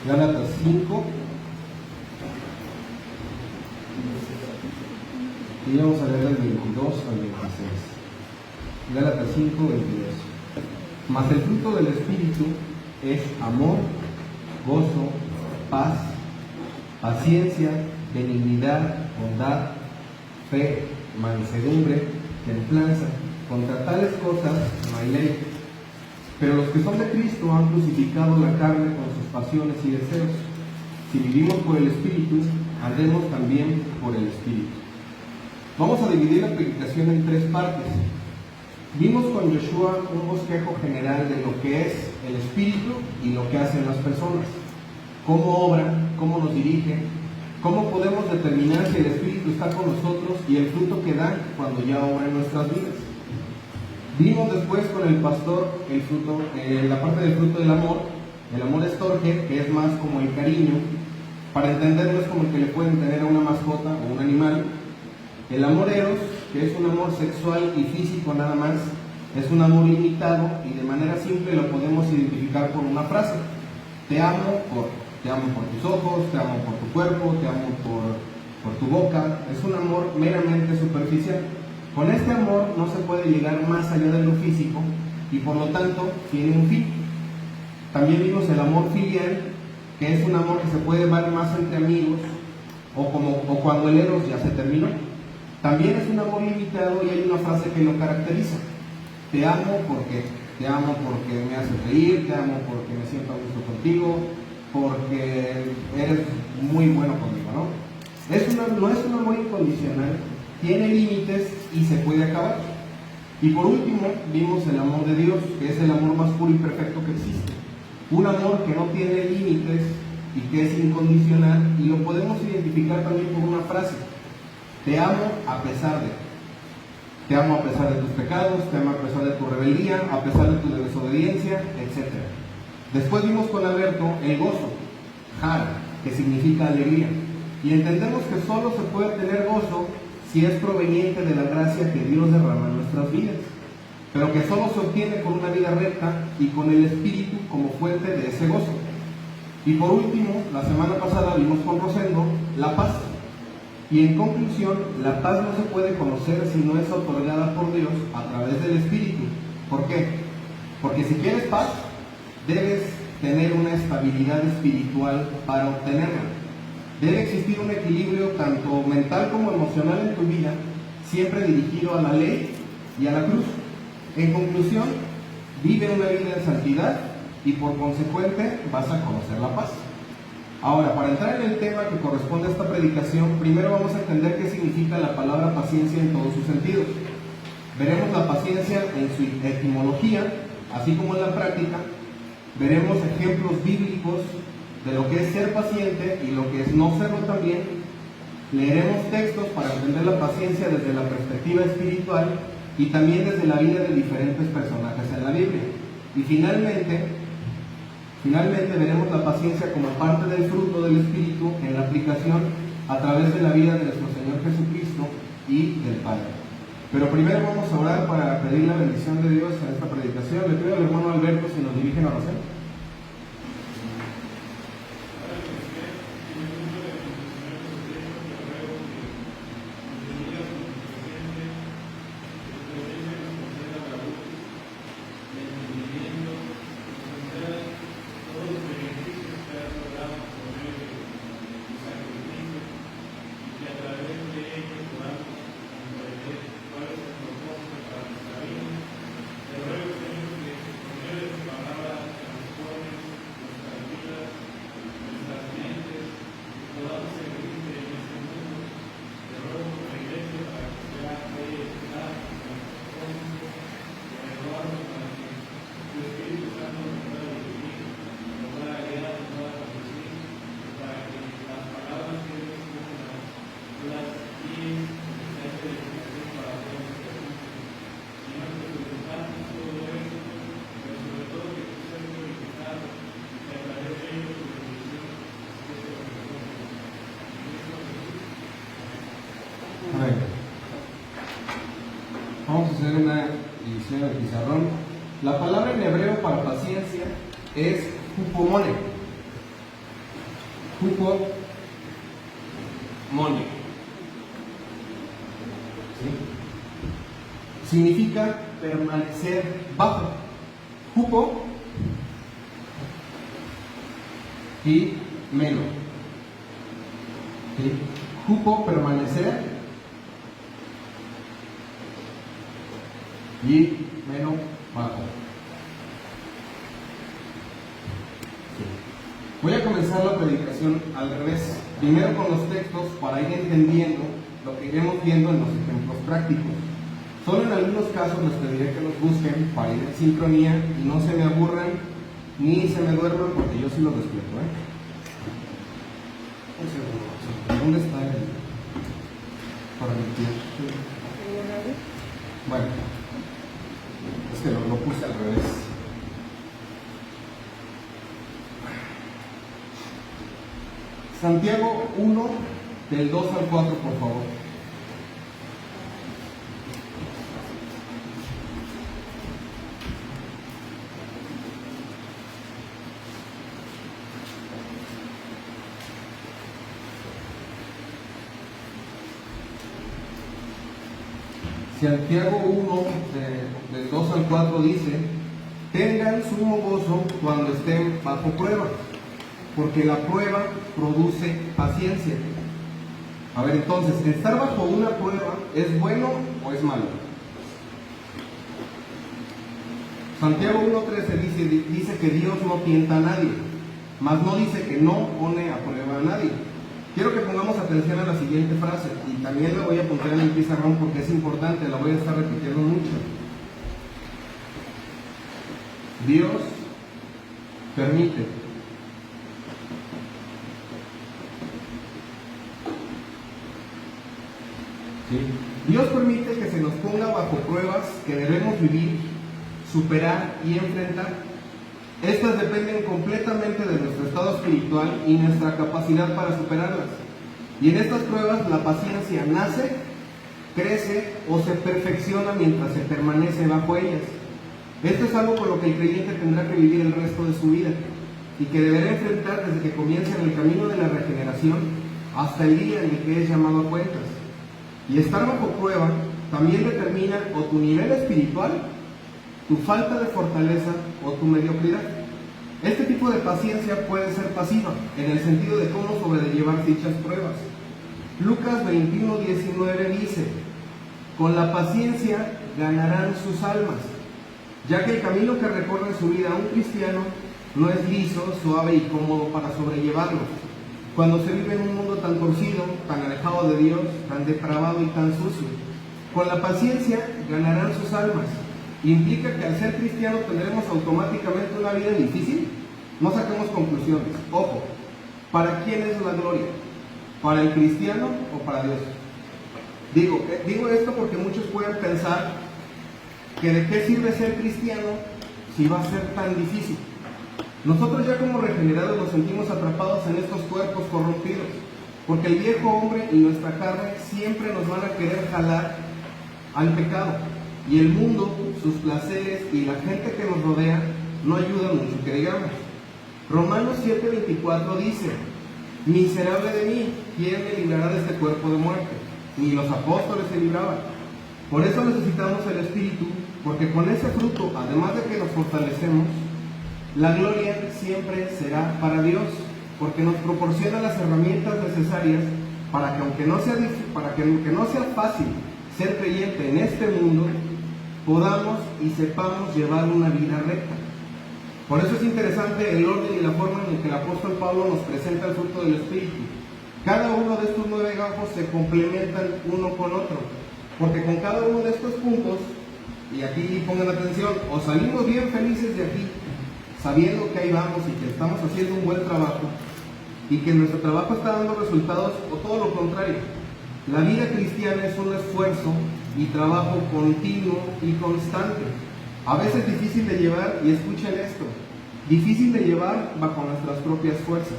Gálatas 5. Y vamos a leer del 22 al 26. Gálatas 5, 22. Mas el fruto del Espíritu es amor, gozo, paz, paciencia, benignidad, bondad, fe, mansedumbre, templanza. Contra tales cosas no hay ley. Pero los que son de Cristo han crucificado la carne con sus pasiones y deseos. Si vivimos por el Espíritu, andemos también por el Espíritu. Vamos a dividir la predicación en 3 partes. Vimos con Yoshua un bosquejo general de lo que es el Espíritu y lo que hacen las personas. Cómo obra, cómo nos dirige, cómo podemos determinar si el Espíritu está con nosotros y el fruto que da cuando ya obra en nuestras vidas. Vimos después con el pastor el fruto, la parte del fruto del amor. El amor estorge, que es más como el cariño. Para entenderlo es como el que le pueden tener a una mascota o un animal. El amor eros, que es un amor sexual y físico nada más, es un amor limitado y de manera simple lo podemos identificar por una frase. Te amo por tus ojos, te amo por tu cuerpo, te amo por tu boca. Es un amor meramente superficial. Con este amor no se puede llegar más allá de lo físico y por lo tanto tiene un fin. También vimos el amor filial, que es un amor que se puede dar más entre amigos o cuando el eros ya se terminó. También es un amor limitado y hay una frase que lo caracteriza. Te amo porque me haces reír, te amo porque me siento a gusto contigo, porque eres muy bueno conmigo, ¿no? No es un amor incondicional, tiene límites y se puede acabar. Y por último, vimos el amor de Dios, que es el amor más puro y perfecto que existe. Un amor que no tiene límites y que es incondicional, y lo podemos identificar también por una frase. Te amo a pesar de. Te amo a pesar de tus pecados, te amo a pesar de tu rebeldía, a pesar de tu desobediencia, etc. Después vimos con Alberto el gozo, jara, que significa alegría. Y entendemos que solo se puede tener gozo si es proveniente de la gracia que Dios derrama en nuestras vidas, pero que solo se obtiene con una vida recta y con el Espíritu como fuente de ese gozo. Y por último, la semana pasada vimos con Rosendo la paz. Y en conclusión, la paz no se puede conocer si no es otorgada por Dios a través del Espíritu. ¿Por qué? Porque si quieres paz, debes tener una estabilidad espiritual para obtenerla. Debe existir un equilibrio tanto mental como emocional en tu vida, siempre dirigido a la ley y a la cruz. En conclusión, vive una vida en santidad y por consecuente vas a conocer la paz. Ahora, para entrar en el tema que corresponde a esta predicación, primero vamos a entender qué significa la palabra paciencia en todos sus sentidos. Veremos la paciencia en su etimología, así como en la práctica. Veremos ejemplos bíblicos de lo que es ser paciente y lo que es no serlo también. Leeremos textos para entender la paciencia desde la perspectiva espiritual y también desde la vida de diferentes personajes en la Biblia. Y finalmente veremos la paciencia como parte del fruto del Espíritu en la aplicación a través de la vida de nuestro Señor Jesucristo y del Padre. Pero primero vamos a orar para pedir la bendición de Dios en esta predicación. Le pido al hermano Alberto si nos dirige en oración. Vamos a hacer una edición del pizarrón. La palabra en hebreo para paciencia es hupomone. Hupo, monio. ¿Sí? Significa permanecer bajo. Hupo y meno. ¿Sí? Hupo, permanecer, y meno, bajo. Sí. Voy a comenzar la predicación al revés. Primero con los textos para ir entendiendo lo que iremos viendo en los ejemplos prácticos. Solo en algunos casos les pediré que los busquen para ir en sincronía y no se me aburran ni se me duerman porque yo sí los despierto, Un segundo. ¿Dónde está el para mentir? Bueno, es que lo puse al revés. Santiago 1, del 2 al 4, por favor. Santiago 1, del 2 al 4 dice: tengan sumo gozo cuando estén bajo prueba, porque la prueba produce paciencia. A ver, entonces, ¿estar bajo una prueba es bueno o es malo? Santiago 1:13 dice que Dios no tienta a nadie, mas no dice que no pone a prueba a nadie. Quiero que pongamos atención a la siguiente frase, y también la voy a apuntar en el pizarrón porque es importante, la voy a estar repitiendo mucho. Dios permite. ¿Sí? Dios permite que se nos ponga bajo pruebas que debemos vivir, superar y enfrentar. Estas dependen completamente de nuestro estado espiritual y nuestra capacidad para superarlas. Y en estas pruebas la paciencia nace, crece o se perfecciona mientras se permanece bajo ellas. Esto es algo con lo que el creyente tendrá que vivir el resto de su vida y que deberá enfrentar desde que comienza en el camino de la regeneración hasta el día en el que es llamado a cuentas. Y estar bajo prueba también determina o tu nivel espiritual, tu falta de fortaleza o tu mediocridad. Este tipo de paciencia puede ser pasiva, en el sentido de cómo sobrellevar dichas pruebas. Lucas 21:19 dice: con la paciencia ganarán sus almas, ya que el camino que recorre en su vida un cristiano no es liso, suave y cómodo para sobrellevarlo. Cuando se vive en un mundo tan torcido, tan alejado de Dios, tan depravado y tan sucio, con la paciencia ganarán sus almas. ¿Implica que al ser cristiano tendremos automáticamente una vida difícil? No saquemos conclusiones. Ojo, ¿para quién es la gloria? ¿Para el cristiano o para Dios? Digo esto porque muchos pueden pensar que de qué sirve ser cristiano si va a ser tan difícil. Nosotros ya como regenerados nos sentimos atrapados en estos cuerpos corrompidos, porque el viejo hombre y nuestra carne siempre nos van a querer jalar al pecado. Y el mundo, sus placeres y la gente que nos rodea no ayudan mucho que digamos. Romanos 7:24 dice: miserable de mí, ¿quién me librará de este cuerpo de muerte? Ni los apóstoles se libraban. Por eso necesitamos el Espíritu, porque con ese fruto, además de que nos fortalecemos, la gloria siempre será para Dios, porque nos proporciona las herramientas necesarias para que aunque no sea fácil ser creyente en este mundo, podamos y sepamos llevar una vida recta. Por eso es interesante el orden y la forma en que el apóstol Pablo nos presenta el fruto del Espíritu. Cada uno de estos 9 gajos se complementan uno con otro, porque con cada uno de estos puntos, y aquí pongan atención, o salimos bien felices de aquí, sabiendo que ahí vamos y que estamos haciendo un buen trabajo, y que nuestro trabajo está dando resultados, o todo lo contrario. La vida cristiana es un esfuerzo y trabajo continuo y constante. A veces difícil de llevar, y escuchen esto, difícil de llevar bajo nuestras propias fuerzas.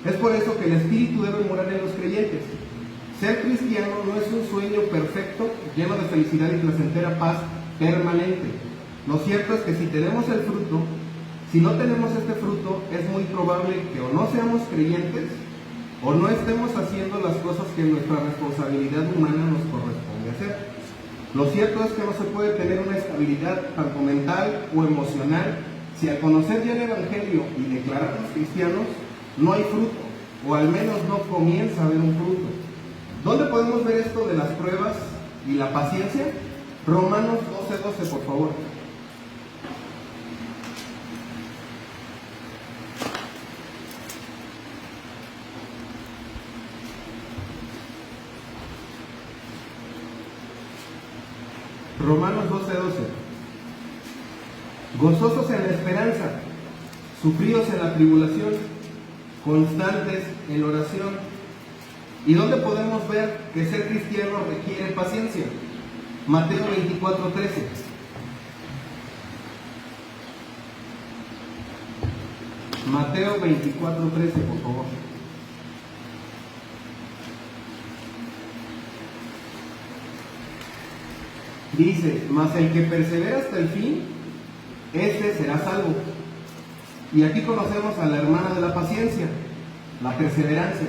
Es por eso que el Espíritu debe morar en los creyentes. Ser cristiano no es un sueño perfecto, lleno de felicidad y placentera paz permanente. Lo cierto es que si tenemos el fruto, si no tenemos este fruto, es muy probable que o no seamos creyentes o no estemos haciendo las cosas que nuestra responsabilidad humana nos corresponde hacer. Lo cierto es que no se puede tener una estabilidad tanto mental o emocional si al conocer ya el Evangelio y declararnos cristianos no hay fruto, o al menos no comienza a haber un fruto. ¿Dónde podemos ver esto de las pruebas y la paciencia? Romanos 12:12, por favor. Romanos 12:12. Gozosos en la esperanza, sufridos en la tribulación, constantes en oración. ¿Y dónde podemos ver que ser cristiano requiere paciencia? Mateo 24:13. Mateo 24:13, por favor. Dice, mas el que persevera hasta el fin, este será salvo. Y aquí conocemos a la hermana de la paciencia, la perseverancia.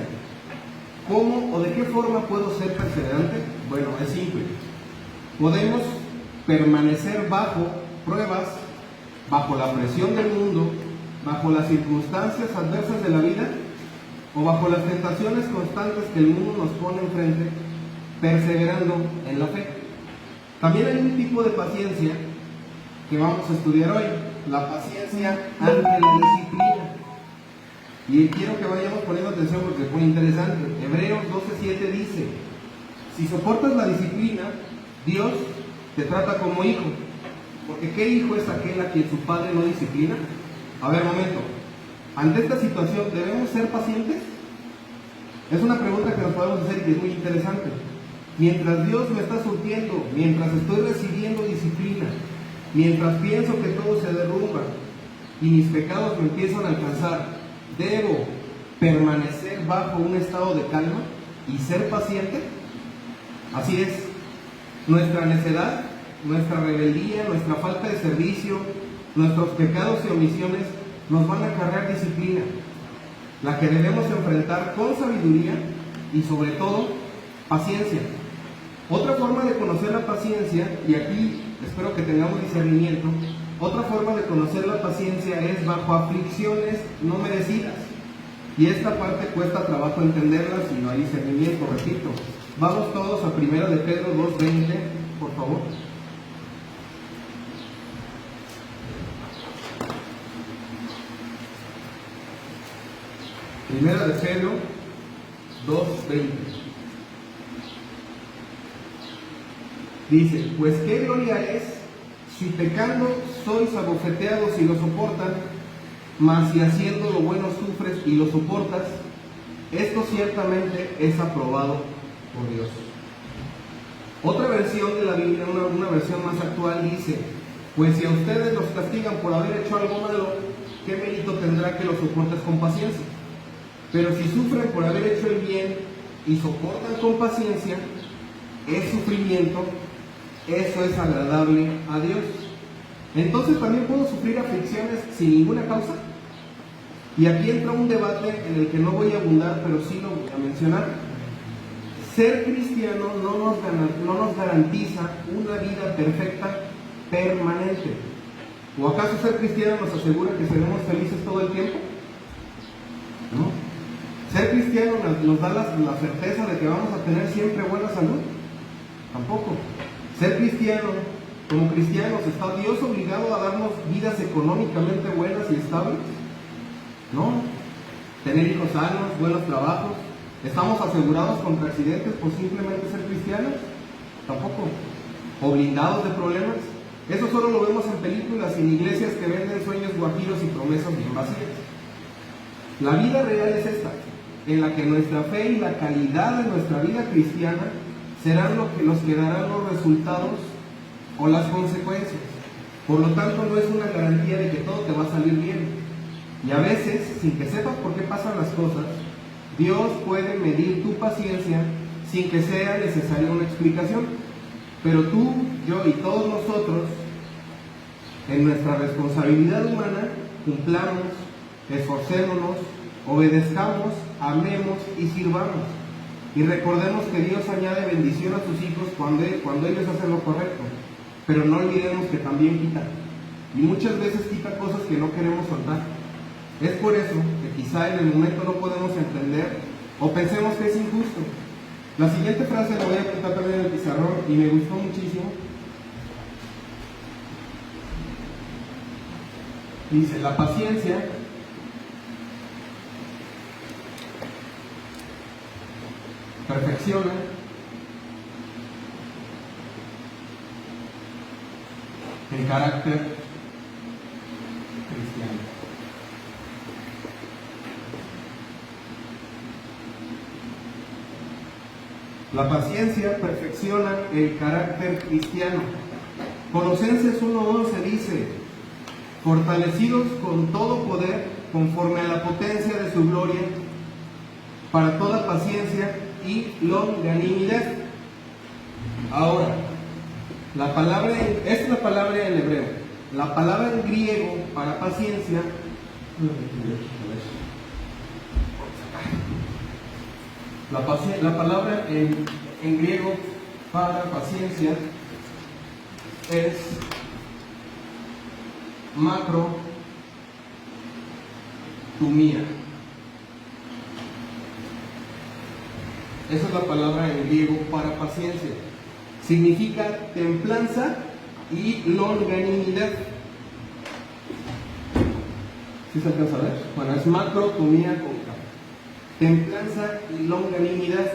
¿Cómo o de qué forma puedo ser perseverante? Bueno, es simple. Podemos permanecer bajo pruebas, bajo la presión del mundo, bajo las circunstancias adversas de la vida, o bajo las tentaciones constantes que el mundo nos pone enfrente, perseverando en la fe. También hay un tipo de paciencia que vamos a estudiar hoy, la paciencia ante la disciplina. Y quiero que vayamos poniendo atención porque es muy interesante. Hebreos 12:7 dice, si soportas la disciplina, Dios te trata como hijo. Porque ¿qué hijo es aquel a quien su padre no disciplina? A ver, momento. Ante esta situación, ¿debemos ser pacientes? Es una pregunta que nos podemos hacer y que es muy interesante. Mientras Dios me está surtiendo, mientras estoy recibiendo disciplina, mientras pienso que todo se derrumba y mis pecados me empiezan a alcanzar, ¿debo permanecer bajo un estado de calma y ser paciente? Así es. Nuestra necedad, nuestra rebeldía, nuestra falta de servicio, nuestros pecados y omisiones nos van a acarrear disciplina, la que debemos enfrentar con sabiduría y sobre todo paciencia. Otra forma de conocer la paciencia, y aquí espero que tengamos discernimiento, otra forma de conocer la paciencia es bajo aflicciones no merecidas. Y esta parte cuesta trabajo entenderla si no hay discernimiento, repito. Vamos todos a 1 de Pedro 2:20, por favor. 1 de Pedro 2:20. Dice, pues qué gloria es si pecando sois abofeteados y lo soportan, mas si haciendo lo bueno sufres y lo soportas, esto ciertamente es aprobado por Dios. Otra versión de la Biblia, una versión más actual, dice, pues si a ustedes los castigan por haber hecho algo malo, ¿qué mérito tendrá que lo soportes con paciencia? Pero si sufren por haber hecho el bien y soportan con paciencia, es sufrimiento, eso es agradable a Dios. Entonces también puedo sufrir aflicciones sin ninguna causa. Y aquí entra un debate en el que no voy a abundar, pero sí lo voy a mencionar. Ser cristiano no nos garantiza una vida perfecta permanente. ¿O acaso ser cristiano nos asegura que seremos felices todo el tiempo? No. Ser cristiano nos da la certeza de que vamos a tener siempre buena salud. Tampoco. Ser cristiano, como cristianos, ¿está Dios obligado a darnos vidas económicamente buenas y estables? No. Tener hijos sanos, buenos trabajos. ¿Estamos asegurados contra accidentes por simplemente ser cristianos? Tampoco. ¿O blindados de problemas? Eso solo lo vemos en películas y en iglesias que venden sueños guajiros y promesas bien vacías. La vida real es esta, en la que nuestra fe y la calidad de nuestra vida cristiana serán los que darán los resultados o las consecuencias. Por lo tanto, no es una garantía de que todo te va a salir bien. Y a veces, sin que sepas por qué pasan las cosas, Dios puede medir tu paciencia sin que sea necesaria una explicación. Pero tú, yo y todos nosotros, en nuestra responsabilidad humana, cumplamos, esforcémonos, Obedezcamos, amemos y sirvamos. Y recordemos que Dios añade bendición a sus hijos cuando ellos hacen lo correcto. Pero no olvidemos que también quita. Y muchas veces quita cosas que no queremos soltar. Es por eso que quizá en el momento no podemos entender o pensemos que es injusto. La siguiente frase la voy a apuntar también en el pizarrón y me gustó muchísimo. Dice, la paciencia perfecciona el carácter cristiano. La paciencia perfecciona el carácter cristiano. Colosenses 1:11 dice, fortalecidos con todo poder conforme a la potencia de su gloria, para toda paciencia y longanimidad. Ahora, esta es la palabra en hebreo. La palabra en griego para paciencia, la palabra en griego para paciencia es macrotumía. Esa es la palabra en griego para paciencia. Significa templanza y longanimidad. ¿Sí se alcanza a ver? Bueno, es macrotumía con K. Templanza y longanimidad.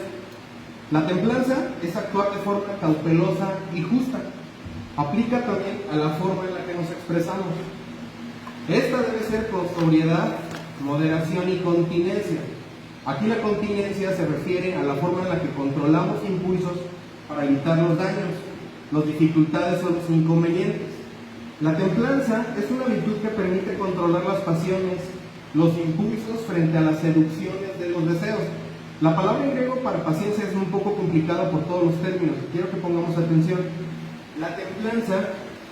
La templanza es actuar de forma cautelosa y justa. Aplica también a la forma en la que nos expresamos. Esta debe ser con sobriedad, moderación y continencia. Aquí la continencia se refiere a la forma en la que controlamos impulsos para evitar los daños, las dificultades o los inconvenientes. La templanza es una virtud que permite controlar las pasiones, los impulsos frente a las seducciones de los deseos. La palabra en griego para paciencia es un poco complicada por todos los términos. Quiero que pongamos atención. La templanza,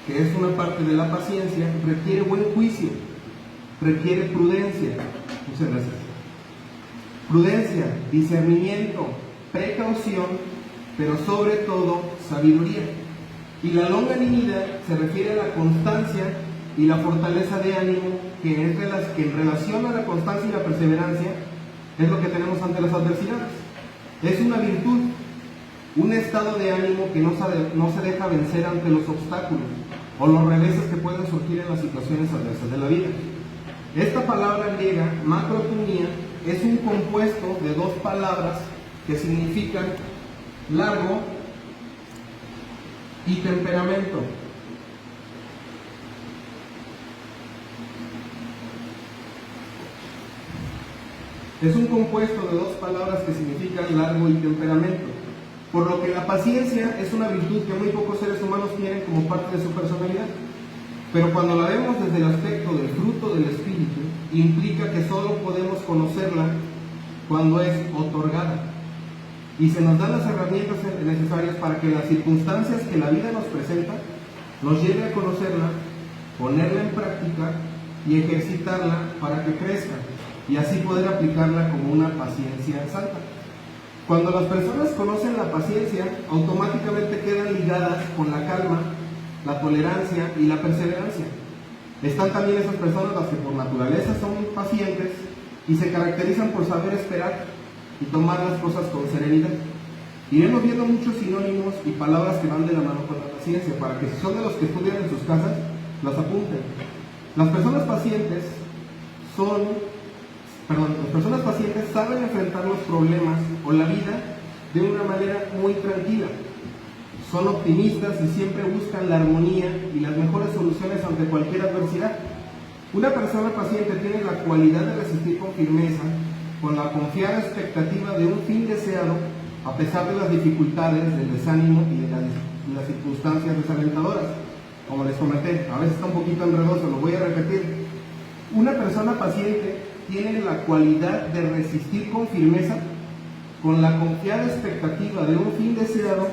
que es una parte de la paciencia, requiere buen juicio, requiere prudencia. Muchas gracias. Prudencia, discernimiento, precaución, pero sobre todo sabiduría. Y la longanimidad se refiere a la constancia y la fortaleza de ánimo, que en relación a la constancia y la perseverancia es lo que tenemos ante las adversidades. Es una virtud, un estado de ánimo que no se deja vencer ante los obstáculos o los reveses que pueden surgir en las situaciones adversas de la vida. Esta palabra griega, macrotumía, es un compuesto de dos palabras que significan largo y temperamento. Es un compuesto de dos palabras que significan largo y temperamento, por lo que la paciencia es una virtud que muy pocos seres humanos tienen como parte de su personalidad. Pero cuando la vemos desde el aspecto del fruto del Espíritu, implica que solo podemos conocerla cuando es otorgada. Y se nos dan las herramientas necesarias para que las circunstancias que la vida nos presenta nos lleve a conocerla, ponerla en práctica y ejercitarla para que crezca, y así poder aplicarla como una paciencia santa. Cuando las personas conocen la paciencia, automáticamente quedan ligadas con la calma, la tolerancia y la perseverancia. Están también esas personas las que por naturaleza son pacientes y se caracterizan por saber esperar y tomar las cosas con serenidad. Iremos viendo muchos sinónimos y palabras que van de la mano con la paciencia, para que si son de los que estudian en sus casas, las apunten. Las personas pacientes saben enfrentar los problemas o la vida de una manera muy tranquila. Son optimistas y siempre buscan la armonía y las mejores soluciones ante cualquier adversidad. Una persona paciente tiene la cualidad de resistir con firmeza, con la confiada expectativa de un fin deseado, a pesar de las dificultades, del desánimo y de las circunstancias desalentadoras. Como les comenté, a veces está un poquito enredoso, lo voy a repetir. Una persona paciente tiene la cualidad de resistir con firmeza, con la confiada expectativa de un fin deseado,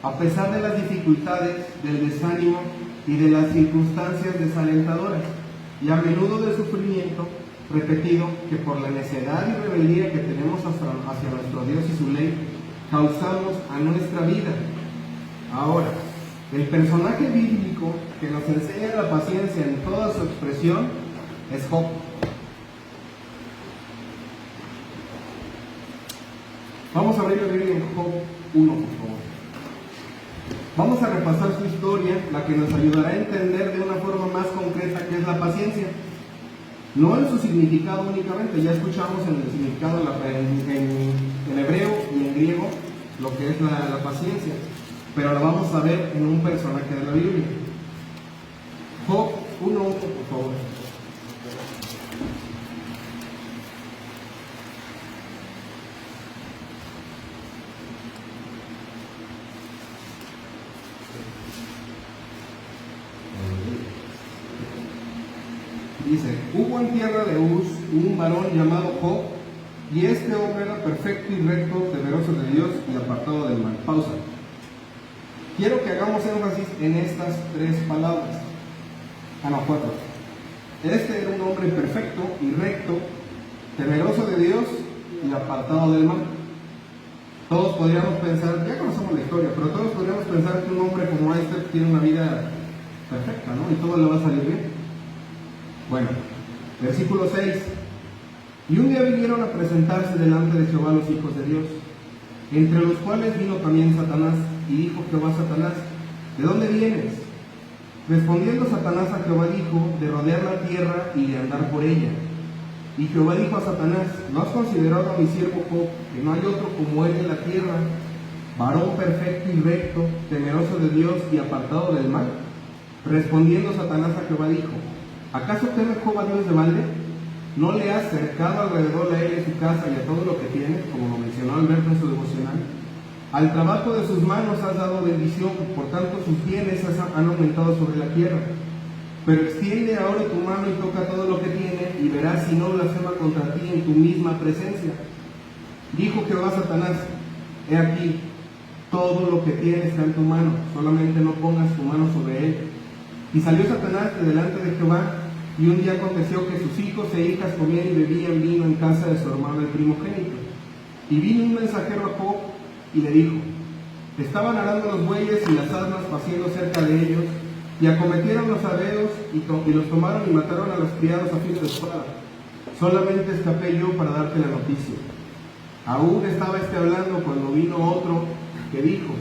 a pesar de las dificultades, del desánimo y de las circunstancias desalentadoras, y a menudo del sufrimiento, repetido que por la necedad y rebeldía que tenemos hacia nuestro Dios y su ley, causamos a nuestra vida. Ahora, el personaje bíblico que nos enseña la paciencia en toda su expresión es Job. Vamos a abrir la Biblia en Job 1, por favor. Vamos a repasar su historia, la que nos ayudará a entender de una forma más concreta qué es la paciencia. No en su significado únicamente, ya escuchamos en el significado en hebreo y en griego lo que es la paciencia, pero la vamos a ver en un personaje de la Biblia. Job 1, por favor. Dice, hubo en tierra de Uz un varón llamado Job, y este hombre era perfecto y recto, temeroso de Dios y apartado del mal. Pausa. Quiero que hagamos énfasis en estas 3 palabras. 4. Este era un hombre perfecto y recto, temeroso de Dios y apartado del mal. Todos podríamos pensar, ya conocemos la historia, pero todos podríamos pensar que un hombre como este tiene una vida perfecta, ¿no? Y todo le va a salir bien. Bueno, versículo 6. Y un día vinieron a presentarse delante de Jehová los hijos de Dios, entre los cuales vino también Satanás, y dijo Jehová a Satanás, ¿de dónde vienes? Respondiendo Satanás a Jehová dijo, de rodear la tierra y de andar por ella. Y Jehová dijo a Satanás, ¿no has considerado a mi siervo Job, que no hay otro como él en la tierra, varón perfecto y recto, temeroso de Dios y apartado del mal? Respondiendo Satanás a Jehová dijo, ¿acaso teme Job a Dios de balde? ¿No le has cercado alrededor a él en su casa y a todo lo que tiene, como lo mencionó Alberto en su devocional? Al trabajo de sus manos has dado bendición, por tanto sus bienes han aumentado sobre la tierra. Pero extiende ahora tu mano y toca todo lo que tiene, y verás si no blasfema contra ti en tu misma presencia. Dijo Jehová a Satanás, he aquí, todo lo que tiene está en tu mano, solamente no pongas tu mano sobre él. Y salió Satanás de delante de Jehová, y un día aconteció que sus hijos e hijas comían y bebían vino en casa de su hermano el primogénito. Y vino un mensajero a Job y le dijo, estaban arando los bueyes y las asnas paciendo cerca de ellos, y acometieron los arreos y los tomaron y mataron a los criados a filo de espada. Solamente escapé yo para darte la noticia. Aún estaba hablando cuando vino otro que dijo,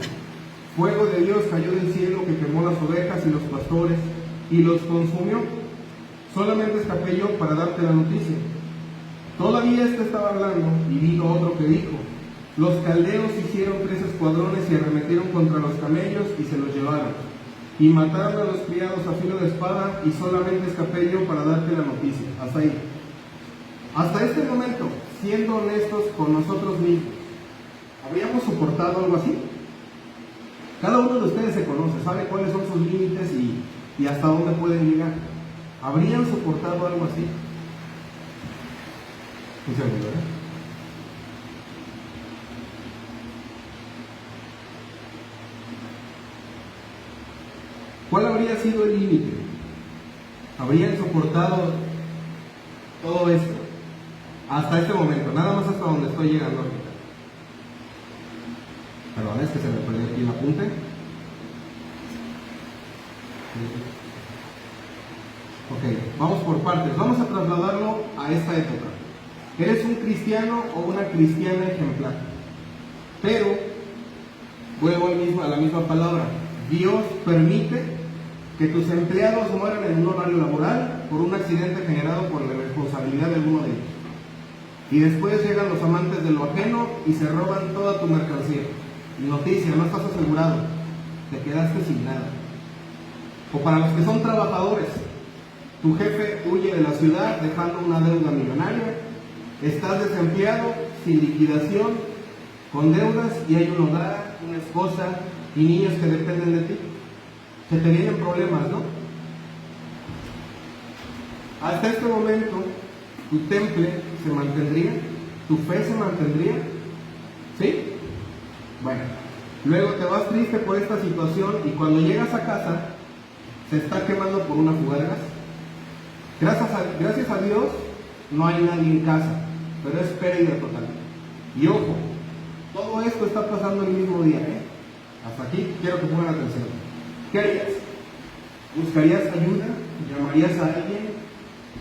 fuego de Dios cayó del cielo que quemó las ovejas y los pastores y los consumió. Solamente escapé yo para darte la noticia. Todavía estaba hablando y vino otro que dijo, los caldeos hicieron 3 escuadrones y arremetieron contra los camellos y se los llevaron. Y mataron a los criados a filo de espada y solamente escapé yo para darte la noticia. Hasta ahí. Hasta este momento, siendo honestos con nosotros mismos, ¿habríamos soportado algo así? Cada uno de ustedes se conoce, sabe cuáles son sus límites y hasta dónde pueden llegar. ¿Habrían soportado algo así? Un segundo, ¿eh? ¿Cuál habría sido el límite? ¿Habrían soportado todo esto? Hasta este momento, nada más hasta donde estoy llegando ahorita. Perdón, es que se me perdió aquí el apunte. Ok, vamos por partes. Vamos a trasladarlo a esta época. Eres un cristiano o una cristiana ejemplar. Pero, vuelvo a la misma palabra. Dios permite que tus empleados mueran en un horario laboral por un accidente generado por la responsabilidad de uno de ellos. Y después llegan los amantes de lo ajeno y se roban toda tu mercancía. Y noticia, no estás asegurado, te quedaste sin nada. O para los que son trabajadores, tu jefe huye de la ciudad dejando una deuda millonaria, estás desempleado, sin liquidación, con deudas y hay un hogar, una esposa y niños que dependen de ti. Se te vienen problemas, ¿no? Hasta este momento, tu temple se mantendría, tu fe se mantendría, ¿sí? Bueno, luego te vas triste por esta situación y cuando llegas a casa, se está quemando por una fuga de gas. Gracias a Dios, no hay nadie en casa, pero es pérdida total. Y ojo, todo esto está pasando el mismo día, ¿eh? Hasta aquí quiero que pongan atención. ¿Qué harías? ¿Buscarías ayuda? ¿Llamarías a alguien?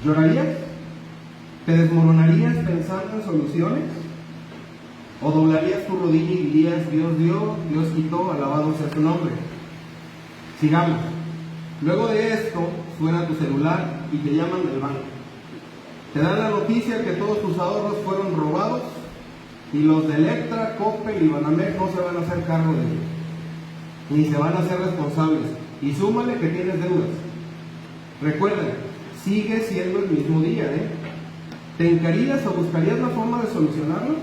¿Llorarías? ¿Te desmoronarías pensando en soluciones? ¿O doblarías tu rodilla y dirías, Dios dio, Dios quitó, alabado sea su nombre? Sigamos. Luego de esto, suena tu celular y te llaman del banco. Te dan la noticia que todos tus ahorros fueron robados y los de Electra, Coppel y Banamex no se van a hacer cargo de ello, ni se van a hacer responsables. Y súmale que tienes deudas. Recuerda, sigue siendo el mismo día, ¿eh? ¿Te encarías o buscarías la forma de solucionarlo?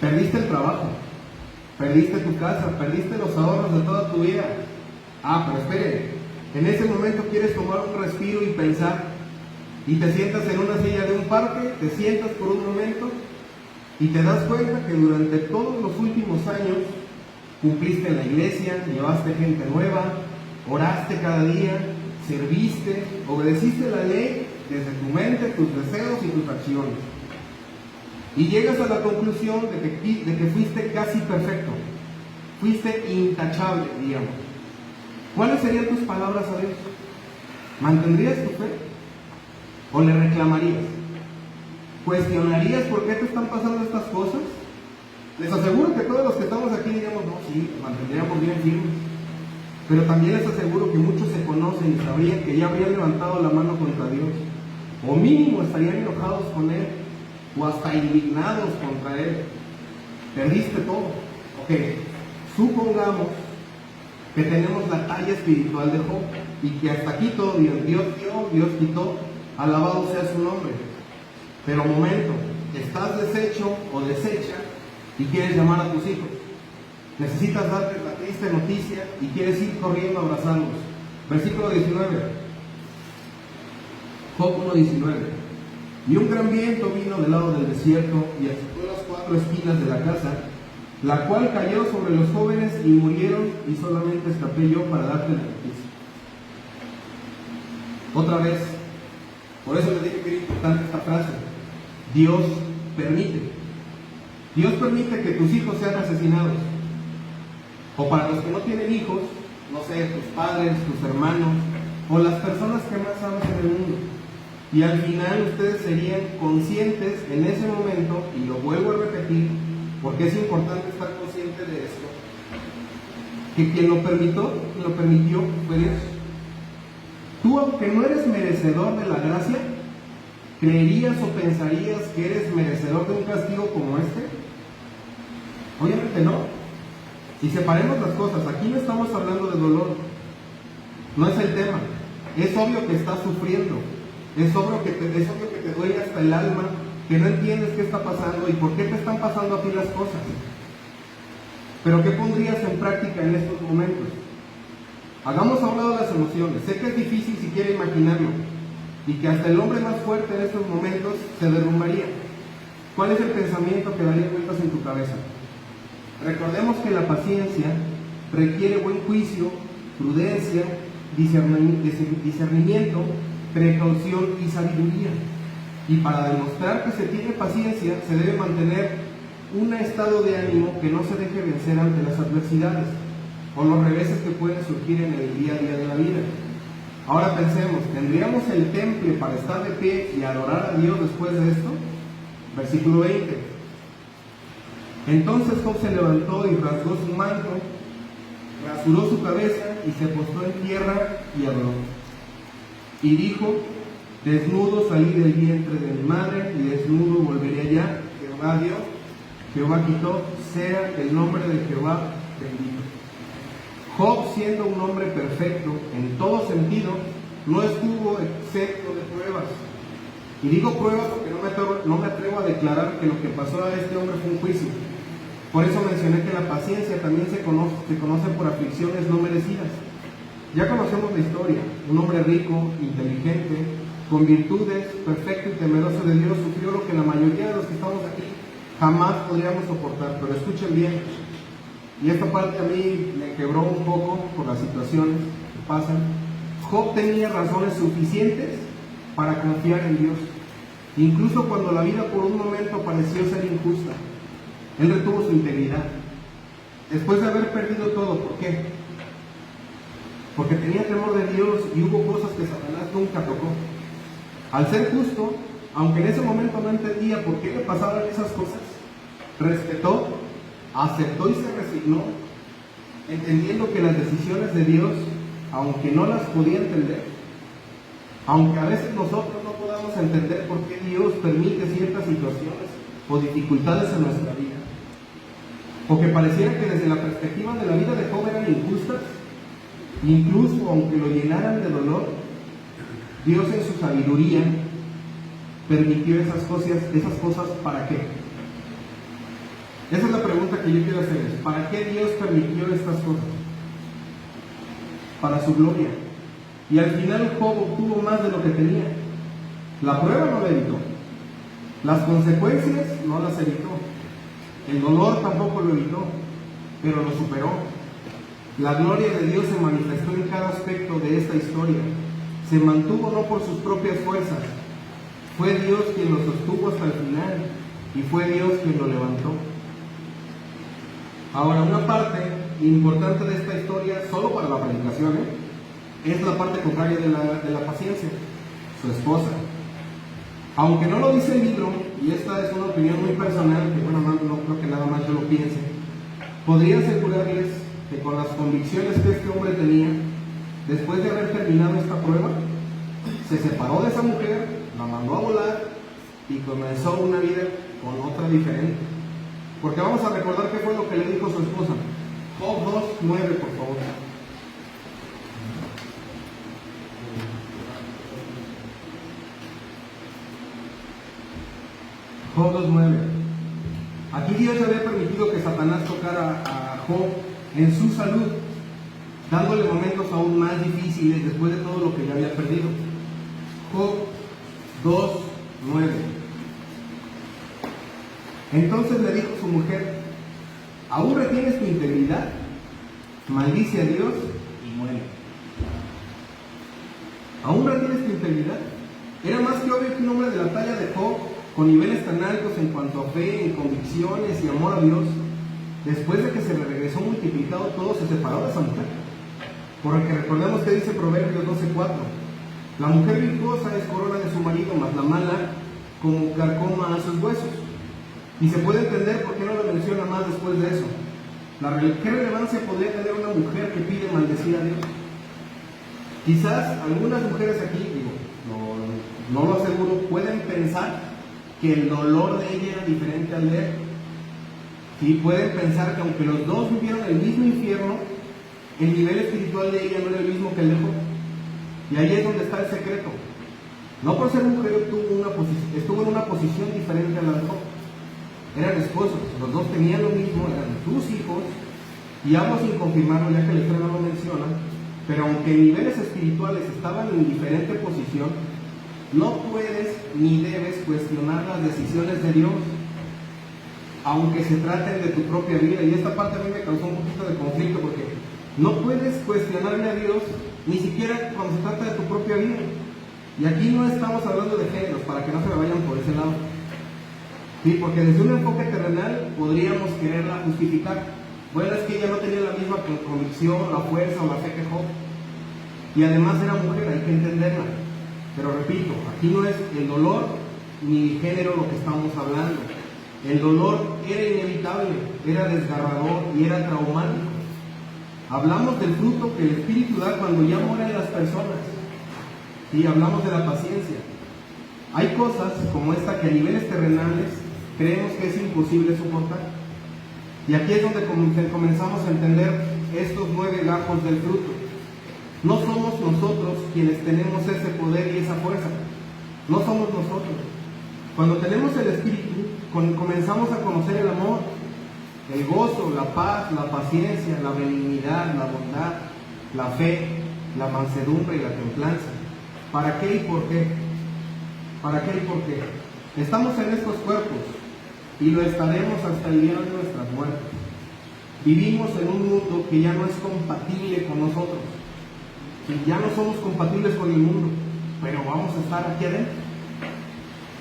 Perdiste el trabajo, perdiste tu casa, perdiste los ahorros de toda tu vida. Pero espere, en ese momento quieres tomar un respiro y pensar, y te sientas en una silla de un parque, te sientas por un momento y te das cuenta que durante todos los últimos años cumpliste en la iglesia, llevaste gente nueva, oraste cada día, serviste, obedeciste la ley desde tu mente, tus deseos y tus acciones. Y llegas a la conclusión de que fuiste casi perfecto, fuiste intachable, digamos. ¿Cuáles serían tus palabras a Dios? ¿Mantendrías tu fe? ¿O le reclamarías? ¿Cuestionarías por qué te están pasando estas cosas? Les aseguro que todos los que estamos aquí diríamos, no, sí, mantendríamos bien firmes. Pero también les aseguro que muchos se conocen y sabrían que ya habrían levantado la mano contra Dios. O mínimo estarían enojados con Él, o hasta indignados contra Él. Perdiste todo. Ok, supongamos que tenemos la talla espiritual de Job y que hasta aquí todo bien. Dios dio, Dios quitó, alabado sea su nombre. Pero momento, estás deshecho o deshecha y quieres llamar a tus hijos. Necesitas darles la triste noticia y quieres ir corriendo a abrazarlos. Versículo 19. Job 1:19. Y un gran viento vino del lado del desierto y azotó las 4 esquinas de la casa, la cual cayó sobre los jóvenes y murieron, y solamente escapé yo para darte la noticia. Otra vez, por eso les dije que era importante esta frase. Dios permite. Dios permite que tus hijos sean asesinados. O para los que no tienen hijos, no sé, tus padres, tus hermanos, o las personas que más amas en el mundo. Y al final ustedes serían conscientes en ese momento, y lo vuelvo a repetir, porque es importante estar consciente de esto, que quien lo permitió fue Dios. Tú, aunque no eres merecedor de la gracia, ¿creerías o pensarías que eres merecedor de un castigo como este? Obviamente no. Y separemos las cosas. Aquí no estamos hablando de dolor. No es el tema. Es obvio que estás sufriendo. Es obvio que te duele hasta el alma, que no entiendes qué está pasando y por qué te están pasando a ti las cosas. Pero ¿qué pondrías en práctica en estos momentos? Hagamos a un lado las emociones. Sé que es difícil siquiera imaginarlo y que hasta el hombre más fuerte en estos momentos se derrumbaría. ¿Cuál es el pensamiento que daría vueltas en tu cabeza? Recordemos que la paciencia requiere buen juicio, prudencia, discernimiento, precaución y sabiduría. Y para demostrar que se tiene paciencia, se debe mantener un estado de ánimo que no se deje vencer ante las adversidades o los reveses que pueden surgir en el día a día de la vida. Ahora pensemos, ¿tendríamos el temple para estar de pie y adorar a Dios después de esto? Versículo 20. Entonces Job se levantó y rasgó su manto, rasuró su cabeza y se postró en tierra y adoró. Y dijo, desnudo salí del vientre de mi madre y desnudo volveré allá. Jehová dio, Jehová quitó, sea el nombre de Jehová bendito. Job, siendo un hombre perfecto en todo sentido, no estuvo exento de pruebas. Y digo pruebas porque no me atrevo a declarar que lo que pasó a este hombre fue un juicio. Por eso mencioné que la paciencia también se conoce por aflicciones no merecidas. Ya conocemos la historia. Un hombre rico, inteligente, con virtudes, perfecto y temeroso de Dios, sufrió lo que la mayoría de los que estamos aquí jamás podríamos soportar. Pero escuchen bien, y esta parte a mí me quebró un poco por las situaciones que pasan. Job tenía razones suficientes para confiar en Dios. Incluso cuando la vida por un momento pareció ser injusta, Él retuvo su integridad. Después de haber perdido todo, ¿por qué? Porque tenía temor de Dios y hubo cosas que Satanás nunca tocó. Al ser justo, aunque en ese momento no entendía por qué le pasaban esas cosas, respetó, aceptó y se resignó, entendiendo que las decisiones de Dios, aunque no las podía entender, aunque a veces nosotros no podamos entender por qué Dios permite ciertas situaciones o dificultades en nuestra vida, o que pareciera que desde la perspectiva de la vida de Job eran injustas, incluso aunque lo llenaran de dolor, Dios en su sabiduría permitió esas cosas, ¿para qué? Esa es la pregunta que yo quiero hacerles. ¿Para qué Dios permitió estas cosas? Para su gloria. Y al final Job obtuvo más de lo que tenía. La prueba no la evitó. Las consecuencias no las evitó. El dolor tampoco lo evitó, pero lo superó. La gloria de Dios se manifestó en cada aspecto de esta historia. Se mantuvo no por sus propias fuerzas. Fue Dios quien lo sostuvo hasta el final y fue Dios quien lo levantó. Ahora, una parte importante de esta historia, solo para la predicación, es la parte contraria de la paciencia, su esposa. Aunque no lo dice el libro, y esta es una opinión muy personal, que bueno, no creo que nada más yo lo piense, podría asegurarles que con las convicciones que este hombre tenía, después de haber terminado esta prueba, se separó de esa mujer, la mandó a volar y comenzó una vida con otra diferente. Porque vamos a recordar qué fue lo que le dijo su esposa. Job 2:9, por favor. Job 2:9. Aquí Dios había permitido que Satanás tocara a Job en su salud, dándole momentos aún más difíciles después de todo lo que ya había perdido. Job 2:9. Entonces le dijo su mujer: ¿aún retienes tu integridad? Maldice a Dios y muere. ¿Aún retienes tu integridad? Era más que obvio que un hombre de la talla de Job, con niveles tan altos en cuanto a fe, en convicciones y amor a Dios, después de que se le regresó multiplicado todo, se separó de esa mujer. Porque recordemos que dice Proverbios 12:4: la mujer virtuosa es corona de su marido, mas la mala como carcoma a sus huesos. Y se puede entender por qué no lo menciona más después de eso. ¿Qué relevancia podría tener una mujer que pide maldecir a Dios? Quizás algunas mujeres aquí, no lo aseguro, pueden pensar que el dolor de ella era diferente al de él. Y pueden pensar que aunque los dos vivieron el mismo infierno, el nivel espiritual de ella no era el mismo que el de Job. Y ahí es donde está el secreto. No por ser mujer estuvo en una posición diferente a la de Job. Eran esposos, los dos tenían lo mismo, eran sus hijos, y hablo sin confirmarlo ya que la historia no lo menciona, pero aunque en niveles espirituales estaban en diferente posición, no puedes ni debes cuestionar las decisiones de Dios, aunque se traten de tu propia vida. Y esta parte a mí me causó un poquito de conflicto, porque no puedes cuestionarle a Dios ni siquiera cuando se trata de tu propia vida. Y aquí no estamos hablando de géneros, para que no se me vayan por ese lado. Sí, porque desde un enfoque terrenal podríamos quererla justificar. Bueno, es que ella no tenía la misma convicción, la fuerza o la fe que Job. Y además era mujer, hay que entenderla. Pero repito, aquí no es el dolor ni el género lo que estamos hablando. El dolor era inevitable, era desgarrador y era traumático. Hablamos del fruto que el Espíritu da cuando ya mueren las personas. Y hablamos de la paciencia. Hay cosas como esta que a niveles terrenales creemos que es imposible soportar. Y aquí es donde comenzamos a entender estos 9 gajos del fruto. No somos nosotros quienes tenemos ese poder y esa fuerza. No somos nosotros. Cuando tenemos el Espíritu, comenzamos a conocer el amor, el gozo, la paz, la paciencia, la benignidad, la bondad, la fe, la mansedumbre y la templanza. ¿Para qué y por qué? ¿Para qué y por qué? Estamos en estos cuerpos y lo estaremos hasta el día de nuestras muertes. Vivimos en un mundo que ya no es compatible con nosotros. Y ya no somos compatibles con el mundo, pero vamos a estar aquí adentro.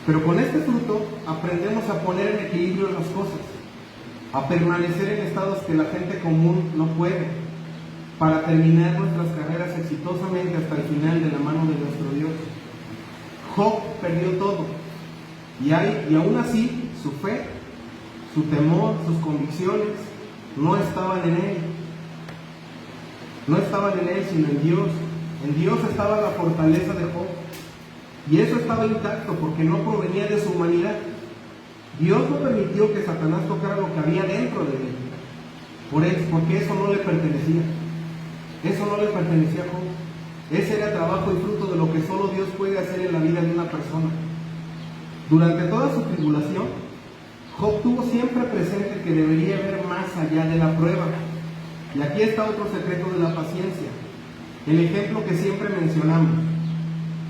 Pero con este fruto aprendemos a poner en equilibrio las cosas, a permanecer en estados que la gente común no puede, para terminar nuestras carreras exitosamente hasta el final de la mano de nuestro Dios. Job perdió todo, y aún así su fe, su temor, sus convicciones no estaban en él. No estaban en él, sino en Dios. En Dios estaba la fortaleza de Job. Y eso estaba intacto porque no provenía de su humanidad. Dios no permitió que Satanás tocara lo que había dentro de él. Porque eso no le pertenecía. Eso no le pertenecía a Job. Ese era trabajo y fruto de lo que solo Dios puede hacer en la vida de una persona. Durante toda su tribulación, Job tuvo siempre presente que debería ver más allá de la prueba. Y aquí está otro secreto de la paciencia. El ejemplo que siempre mencionamos.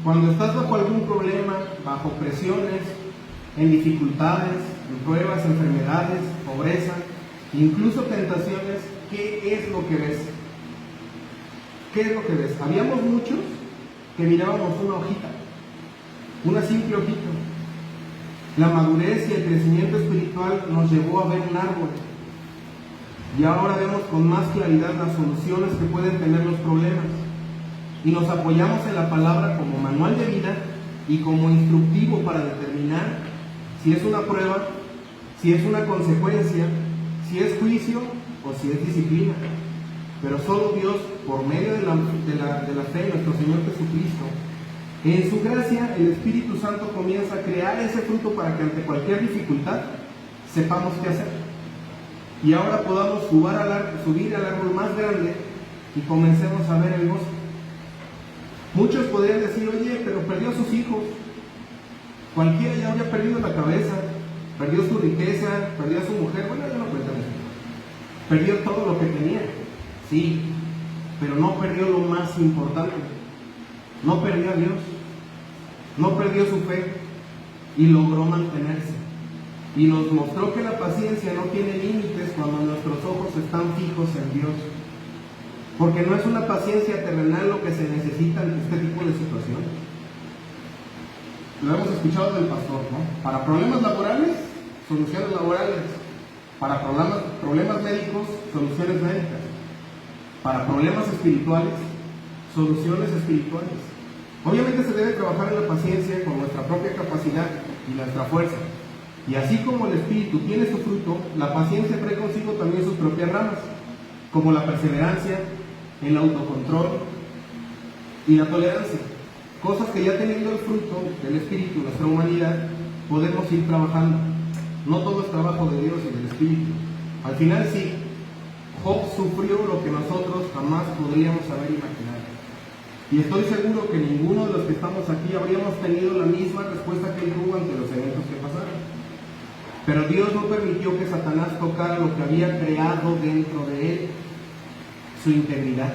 Cuando estás bajo algún problema, bajo presiones, en dificultades, en pruebas, enfermedades, pobreza, incluso tentaciones, ¿qué es lo que ves? ¿Qué es lo que ves? Habíamos muchos que mirábamos una hojita, una simple hojita. La madurez y el crecimiento espiritual nos llevó a ver un árbol. Y ahora vemos con más claridad las soluciones que pueden tener los problemas. Y nos apoyamos en la palabra como manual de vida y como instructivo para determinar si es una prueba, si es una consecuencia, si es juicio o si es disciplina. Pero solo Dios, por medio de la fe en nuestro Señor Jesucristo, en su gracia, el Espíritu Santo comienza a crear ese fruto para que ante cualquier dificultad sepamos qué hacer. Y ahora podamos subir al árbol más grande y comencemos a ver el bosque. Muchos podrían decir, oye, pero perdió a sus hijos. Cualquiera ya había perdido la cabeza, perdió su riqueza, perdió a su mujer. Bueno, yo no cuento eso. Perdió todo lo que tenía. Sí, pero no perdió lo más importante. No perdió a Dios. No perdió su fe y logró mantenerse. Y nos mostró que la paciencia no tiene límites cuando nuestros ojos están fijos en Dios. Porque no es una paciencia terrenal lo que se necesita en este tipo de situaciones. Lo hemos escuchado del pastor, ¿no? Para problemas laborales, soluciones laborales. Para problemas médicos, soluciones médicas. Para problemas espirituales, soluciones espirituales. Obviamente se debe trabajar en la paciencia con nuestra propia capacidad y nuestra fuerza. Y así como el Espíritu tiene su fruto, la paciencia trae consigo también sus propias ramas, como la perseverancia, el autocontrol y la tolerancia. Cosas que ya teniendo el fruto del Espíritu, nuestra humanidad, podemos ir trabajando. No todo es trabajo de Dios y del Espíritu. Al final sí, Job sufrió lo que nosotros jamás podríamos haber imaginado. Y estoy seguro que ninguno de los que estamos aquí habríamos tenido la misma respuesta que él tuvo ante los eventos que pasaron. Pero Dios no permitió que Satanás tocara lo que había creado dentro de él, su integridad.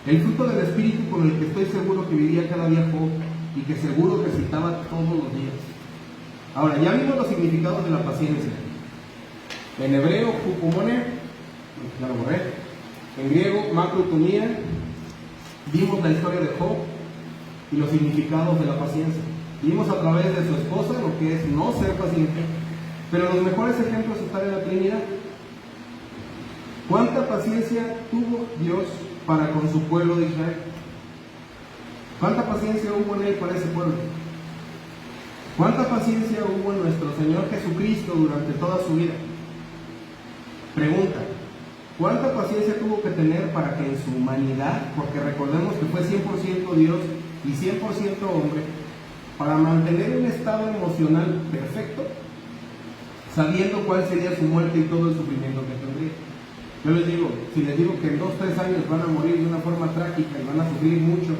El fruto del Espíritu con el que estoy seguro que vivía cada día Job y que seguro recitaba todos los días. Ahora, ya vimos los significados de la paciencia. En hebreo, hupomone, ya lo borré. En griego, macrotomía. Vimos la historia de Job y los significados de la paciencia. Vimos a través de su esposa lo que es no ser paciente. Pero los mejores ejemplos están en la Trinidad. ¿Cuánta paciencia tuvo Dios para con su pueblo de Israel? ¿Cuánta paciencia hubo en él para ese pueblo? ¿Cuánta paciencia hubo en nuestro Señor Jesucristo durante toda su vida? Pregunta, ¿cuánta paciencia tuvo que tener para que en su humanidad, porque recordemos que fue 100% Dios y 100% hombre, para mantener un estado emocional perfecto, sabiendo cuál sería su muerte y todo el sufrimiento que tendría? Yo les digo, si les digo que en 2 o 3 años van a morir de una forma trágica y van a sufrir mucho,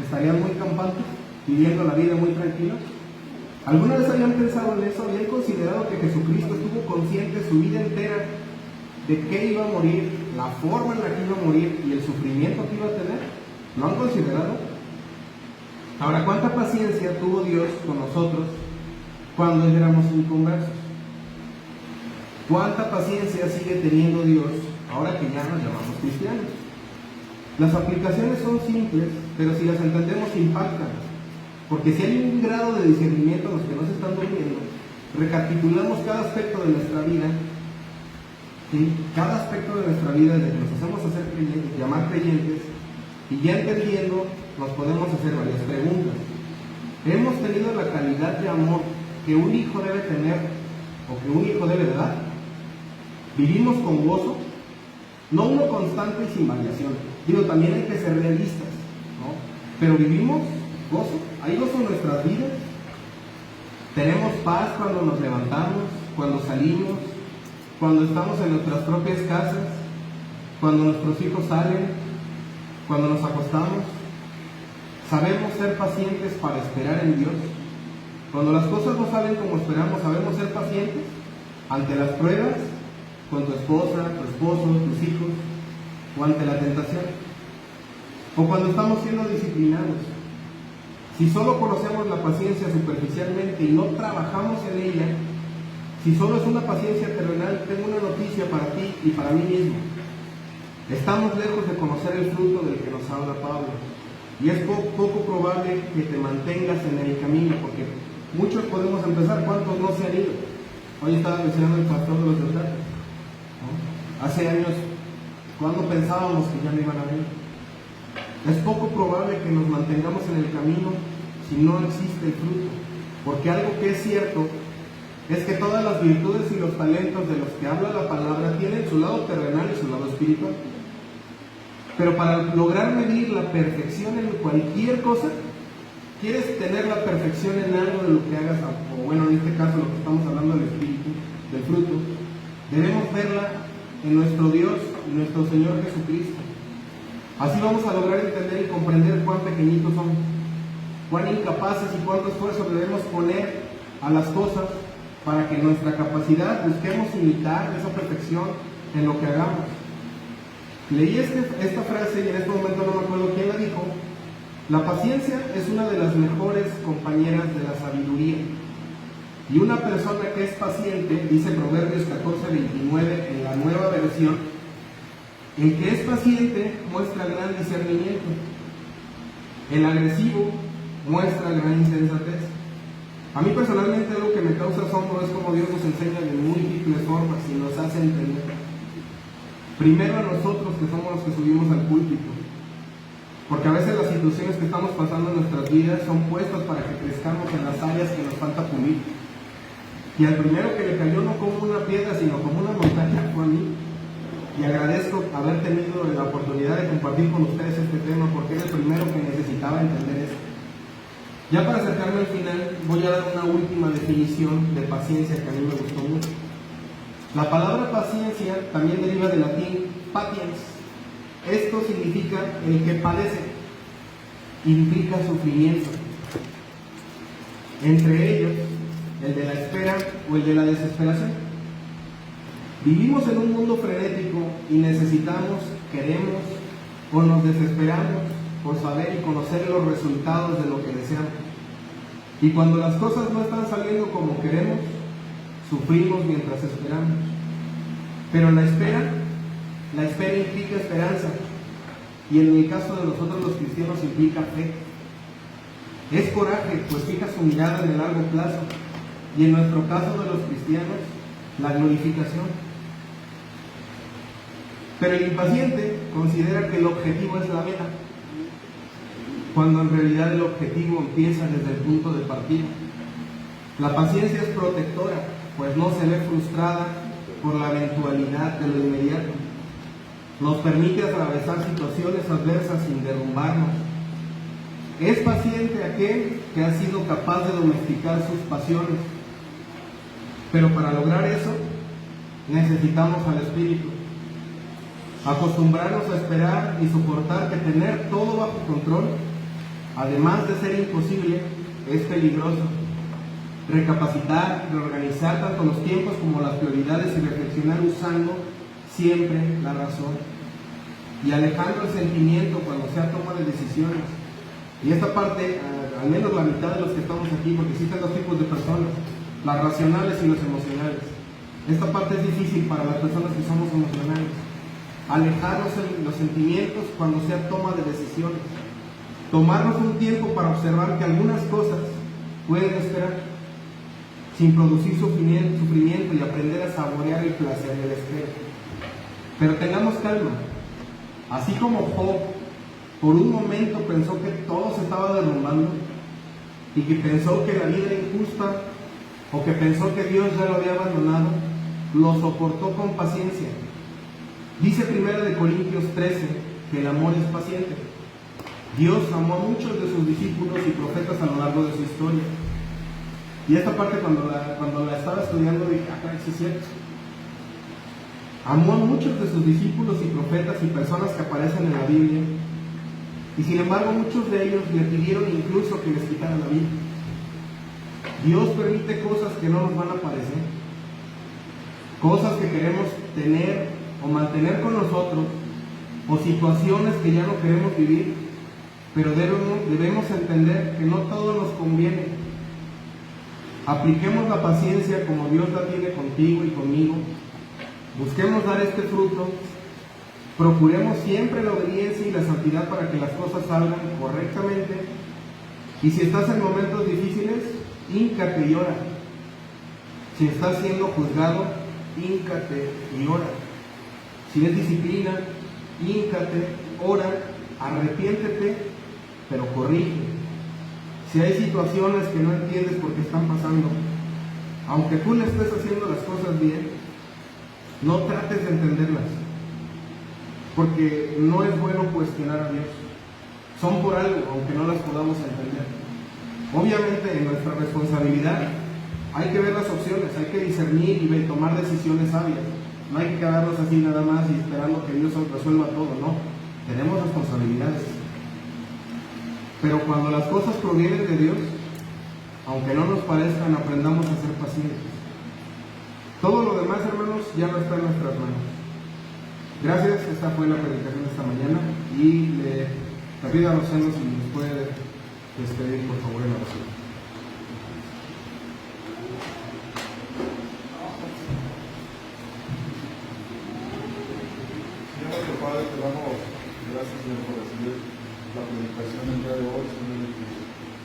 ¿estarían muy campantes, viviendo la vida muy tranquilos? ¿Alguna vez habían pensado en eso? ¿Habían considerado que Jesucristo estuvo consciente su vida entera de qué iba a morir, la forma en la que iba a morir y el sufrimiento que iba a tener? ¿Lo han considerado? Ahora, ¿cuánta paciencia tuvo Dios con nosotros cuando éramos inconversos? ¿Cuánta paciencia sigue teniendo Dios ahora que ya nos llamamos cristianos? Las aplicaciones son simples, pero si las entendemos impactan. Porque si hay un grado de discernimiento, los que no se están durmiendo, recapitulamos cada aspecto de nuestra vida, ¿sí? Cada aspecto de nuestra vida, desde que nos hacemos hacer creyentes, llamar creyentes, y ya entendiendo, nos podemos hacer varias preguntas. ¿Hemos tenido la calidad de amor que un hijo debe tener o que un hijo debe dar? ¿Vivimos con gozo? No uno constante y sin variación. Digo, también hay que ser realistas, ¿no? Pero vivimos gozo. ¿Hay gozo en nuestras vidas? ¿Tenemos paz cuando nos levantamos, cuando salimos, cuando estamos en nuestras propias casas, cuando nuestros hijos salen, cuando nos acostamos? ¿Sabemos ser pacientes para esperar en Dios? Cuando las cosas no salen como esperamos, ¿sabemos ser pacientes ante las pruebas, con tu esposa, tu esposo, tus hijos, o ante la tentación? O cuando estamos siendo disciplinados. Si solo conocemos la paciencia superficialmente y no trabajamos en ella, si solo es una paciencia terrenal, tengo una noticia para ti y para mí mismo. Estamos lejos de conocer el fruto del que nos habla Pablo. Y es poco probable que te mantengas en el camino, porque muchos podemos empezar, ¿cuántos no se han ido? Hoy estaba mencionando el pastor de los detalles, ¿no? Hace años, ¿cuándo pensábamos que ya no iban a venir? Es poco probable que nos mantengamos en el camino si no existe el fruto, porque algo que es cierto es que todas las virtudes y los talentos de los que habla la palabra tienen su lado terrenal y su lado espiritual. Pero para lograr medir la perfección en cualquier cosa, quieres tener la perfección en algo de lo que hagas, o bueno, en este caso lo que estamos hablando del espíritu, del fruto, debemos verla en nuestro Dios y nuestro Señor Jesucristo. Así vamos a lograr entender y comprender cuán pequeñitos somos, cuán incapaces y cuánto esfuerzo debemos poner a las cosas para que nuestra capacidad busquemos imitar esa perfección en lo que hagamos. Leí esta frase y en este momento no me acuerdo quién la dijo. La paciencia es una de las mejores compañeras de la sabiduría. Y una persona que es paciente, dice Proverbios 14:29 en la nueva versión, el que es paciente muestra gran discernimiento. El agresivo muestra gran insensatez. A mí personalmente algo que me causa asombro es como Dios nos enseña de múltiples formas y nos hace entender. Primero a nosotros que somos los que subimos al púlpito, porque a veces las situaciones que estamos pasando en nuestras vidas son puestas para que crezcamos en las áreas que nos falta pulir. Y al primero que le cayó no como una piedra, sino como una montaña fue a mí. Y agradezco haber tenido la oportunidad de compartir con ustedes este tema, porque era el primero que necesitaba entender esto. Ya para acercarme al final, voy a dar una última definición de paciencia que a mí me gustó mucho. La palabra paciencia también deriva del latín patiens. Esto significa el que padece, implica sufrimiento. Entre ellos, el de la espera o el de la desesperación. Vivimos en un mundo frenético y necesitamos, queremos o nos desesperamos por saber y conocer los resultados de lo que deseamos. Y cuando las cosas no están saliendo como queremos, sufrimos mientras esperamos. Pero la espera implica esperanza. Y en el caso de nosotros los cristianos implica fe. Es coraje, pues fija su mirada en el largo plazo. Y en nuestro caso de los cristianos, la glorificación. Pero el impaciente considera que el objetivo es la meta, cuando en realidad el objetivo empieza desde el punto de partida. La paciencia es protectora, pues no se ve frustrada por la eventualidad de lo inmediato. Nos permite atravesar situaciones adversas sin derrumbarnos. Es paciente aquel que ha sido capaz de domesticar sus pasiones. Pero para lograr eso, necesitamos al Espíritu. Acostumbrarnos a esperar y soportar que tener todo bajo control, además de ser imposible, es peligroso. Recapacitar, reorganizar tanto los tiempos como las prioridades y reflexionar usando siempre la razón. Y alejando el sentimiento cuando sea toma de decisiones. Y esta parte, al menos la mitad de los que estamos aquí, porque existen dos tipos de personas, las racionales y las emocionales. Esta parte es difícil para las personas que somos emocionales. Alejarnos de los sentimientos cuando sea toma de decisiones. Tomarnos un tiempo para observar que algunas cosas pueden esperar, sin producir sufrimiento y aprender a saborear el placer del espera. Pero tengamos calma. Así como Job por un momento pensó que todo se estaba derrumbando y que pensó que la vida era injusta o que pensó que Dios ya lo había abandonado, lo soportó con paciencia. Dice 1 Corintios 13 que el amor es paciente. Dios amó a muchos de sus discípulos y profetas a lo largo de su historia. Y esta parte cuando la estaba estudiando dije, sí es cierto. Amó a muchos de sus discípulos y profetas y personas que aparecen en la Biblia. Y sin embargo muchos de ellos le pidieron incluso que les quitaran la vida. Dios permite cosas que no nos van a parecer, cosas que queremos tener o mantener con nosotros, o situaciones que ya no queremos vivir, pero debemos entender que no todo nos conviene. Apliquemos la paciencia como Dios la tiene contigo y conmigo. Busquemos dar este fruto. Procuremos siempre la obediencia y la santidad para que las cosas salgan correctamente. Y si estás en momentos difíciles, híncate y ora. Si estás siendo juzgado, híncate y ora. Si es disciplina, híncate, ora, arrepiéntete, pero corrige. Si hay situaciones que no entiendes por qué están pasando, aunque tú le estés haciendo las cosas bien, no trates de entenderlas, porque no es bueno cuestionar a Dios. Son por algo, aunque no las podamos entender. Obviamente en nuestra responsabilidad hay que ver las opciones, hay que discernir y tomar decisiones sabias. No hay que quedarnos así nada más y esperando que Dios resuelva todo, no. Tenemos responsabilidades. Pero cuando las cosas provienen de Dios, aunque no nos parezcan, aprendamos a ser pacientes. Todo lo demás, hermanos, ya no está en nuestras manos. Gracias, esta fue la predicación de esta mañana y le pido a Rosendo si nos puede despedir por favor en la oración. Señor Padre, te damos gracias, Señor, por recibir la predicación del día de hoy, Señor, que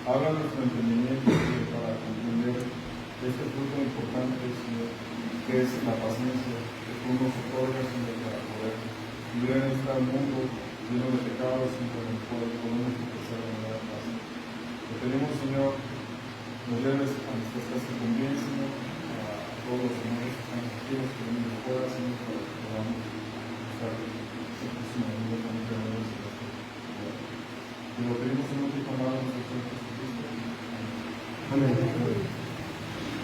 habla nuestro entendimiento, Señor, para comprender este punto importante, Señor, que es la paciencia que tú nos otorgas, Señor, para poder vivir en este mundo lleno de pecados, Señor, en el cual podemos empezar a ganar paz. Te pedimos, Señor, nos lleves a nuestras casas con bien, Señor, a todos los señores que están activos, que venimos de fuera, Señor, para que podamos estar en la vida con el Señor. Te lo pedimos en nuestro amado, nuestro Señor Jesucristo. Amén.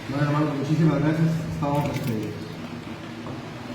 Bueno, hermanos, muchísimas gracias. Estamos